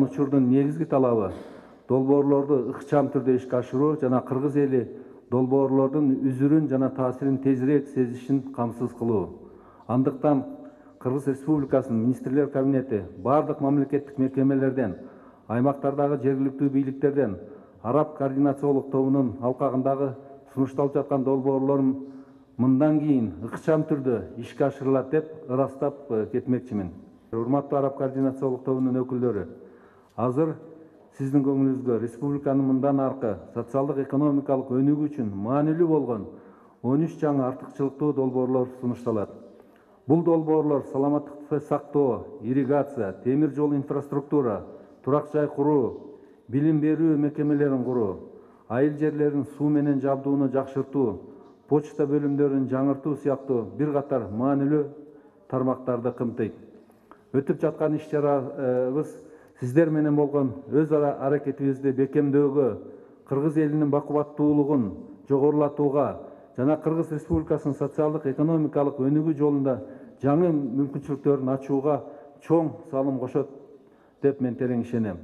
Учурдун негизги талабы долбоорлорду ыкчам түрдө ишке ашыруу жана кыргыз эли долбоорлордун үзүрүн жана таасирин тезирээк сезишин камсыз кылуу. Андыктан Кыргыз Республикасынын Министрлер Кабинети бардык мамлекеттик мекемелерден, аймактардагы жергиликтүү бийликтерден араб координациялык тобунун алкагындагы сунушталып жаткан долбоорлорун мындан кийин ыкчам түрдө ишке ашырылат деп ырастап кетмекчимин. Урматтуу араб координациялык тобунун өкүлдөрү, азыр сиздин көңүлүңүзгө республиканын мындан аркы социалдык экономикалык өнүгүү үчүн маанилүү болгон 13 жаңы артыкчылыктуу долбоорлор сунушталат. Бул долбоорлор саламаттыкты сактоо, ирригация, темир жол инфраструктура, турак жай куруу, билим берүү мекемелерин куруу, айыл жерлерин суу менен жабдууну жакшыртуу, почта бөлүмдөрүн жаңыртуу сыяктуу бир катар маанилүү тармактарды камтыйт. Өтүп жаткан иш-чарабыз сиздер менен болгон өз ара аракетибизди бекемдөөгө, кыргыз элинин бакубаттуулугун жогорулатууга жана Кыргыз Республикасынын социалдык экономикалык өнүгүү жолунда жаңы мүмкүнчүлүктөрүн ачууга чоң салым кошот деп мен терең ишенем.